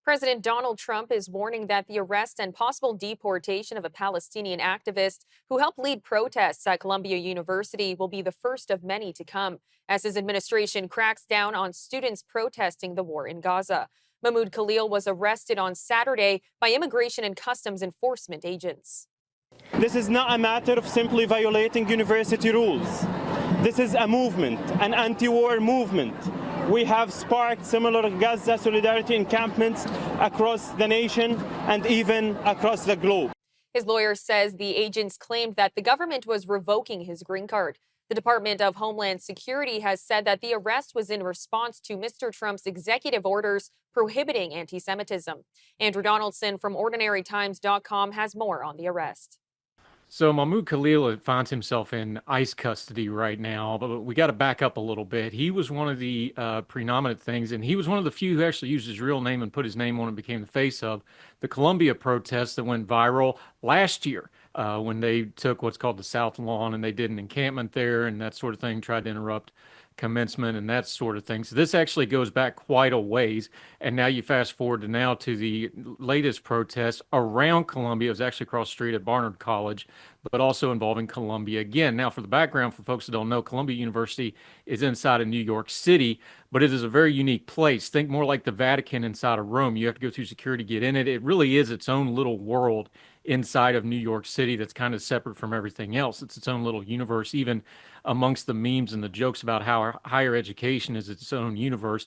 President Donald Trump is warning that the arrest and possible deportation of a Palestinian activist who helped lead protests at Columbia University will be the first of many to come as his administration cracks down on students protesting the war in Gaza. Mahmoud Khalil was arrested on Saturday by Immigration and Customs Enforcement agents. This is not a matter of simply violating university rules. This is a movement, an anti-war movement. We have sparked similar Gaza solidarity encampments across the nation and even across the globe. His lawyer says the agents claimed that the government was revoking his green card. The Department of Homeland Security has said that the arrest was in response to Mr. Trump's executive orders prohibiting anti-Semitism. Andrew Donaldson from OrdinaryTimes.com has more on the arrest. So Mahmoud Khalil finds himself in ICE custody right now, but we got to back up a little bit. He was one of the predominant things, and he was one of the few who actually used his real name and put his name on and became the face of the Columbia protests that went viral last year when they took what's called the South Lawn and they did an encampment there and that sort of thing, tried to interrupt commencement and that sort of thing. So this actually goes back quite a ways. And now you fast forward to now to the latest protests around Columbia. It was actually across the street at Barnard College, but also involving Columbia again. Now, for the background, for folks that don't know, Columbia University is inside of New York City, but it is a very unique place. Think more like the Vatican inside of Rome. You have to go through security to get in it. It really is its own little world inside of New York City that's kind of separate from everything else. It's its own little universe, even amongst the memes and the jokes about how higher education is its own universe.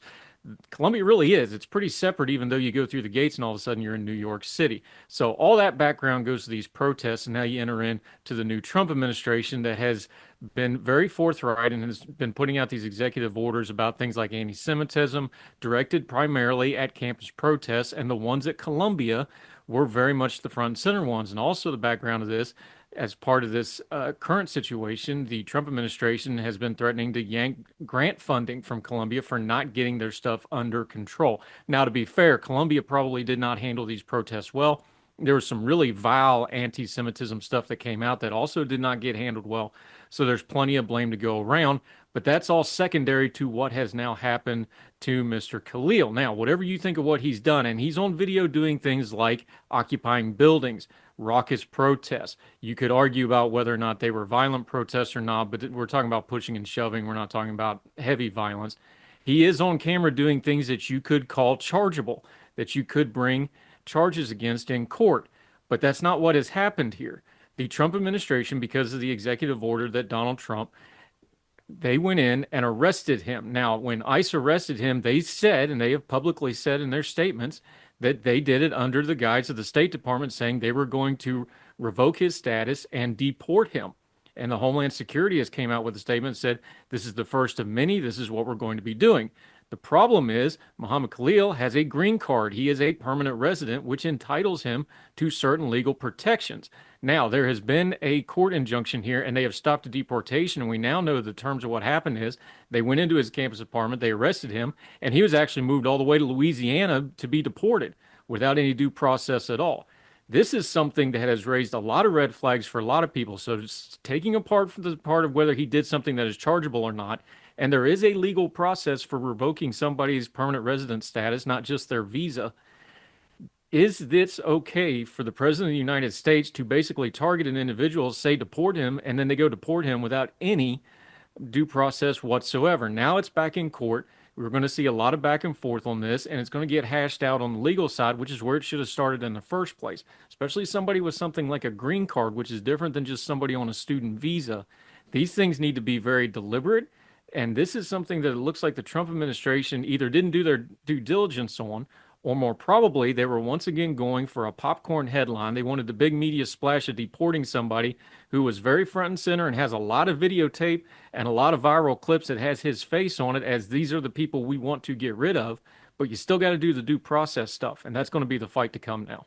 Columbia really is. It's pretty separate, even though you go through the gates and all of a sudden you're in New York City. So all that background goes to these protests, and now you enter into the new Trump administration that has been very forthright and has been putting out these executive orders about things like anti-Semitism, directed primarily at campus protests, and the ones at Columbia were very much the front and center ones. And also the background of this, as part of this current situation, the Trump administration has been threatening to yank grant funding from Columbia for not getting their stuff under control. Now, to be fair, Columbia probably did not handle these protests well. There was some really vile anti-Semitism stuff that came out that also did not get handled well. So there's plenty of blame to go around. But that's all secondary to what has now happened to Mr. Khalil. Now, whatever you think of what he's done, and he's on video doing things like occupying buildings, raucous protests. You could argue about whether or not they were violent protests or not, but we're talking about pushing and shoving. We're not talking about heavy violence. He is on camera doing things that you could call chargeable, that you could bring charges against in court. But that's not what has happened here. The Trump administration, because of the executive order that Donald Trump, they went in and arrested him. Now, when ICE arrested him, they said, and they have publicly said in their statements, that they did it under the guise of the State Department saying they were going to revoke his status and deport him. And the Homeland Security has came out with a statement and said, this is the first of many. This is what we're going to be doing. The problem is Mohammed Khalil has a green card. He is a permanent resident, which entitles him to certain legal protections. Now, there has been a court injunction here, and they have stopped the deportation. And we now know the terms of what happened is they went into his campus apartment, they arrested him, and he was actually moved all the way to Louisiana to be deported without any due process at all. This is something that has raised a lot of red flags for a lot of people. So just taking apart from the part of whether he did something that is chargeable or not, and there is a legal process for revoking somebody's permanent resident status, not just their visa. Is this okay for the President of the United States to basically target an individual, say deport him, and then they go deport him without any due process whatsoever? Now it's back in court. We're going to see a lot of back and forth on this, and it's going to get hashed out on the legal side, which is where it should have started in the first place, especially somebody with something like a green card, which is different than just somebody on a student visa. These things need to be very deliberate. And this is something that it looks like the Trump administration either didn't do their due diligence on, or more probably they were once again going for a popcorn headline. They wanted the big media splash of deporting somebody who was very front and center and has a lot of videotape and a lot of viral clips that has his face on it as these are the people we want to get rid of. But you still got to do the due process stuff. And that's going to be the fight to come now.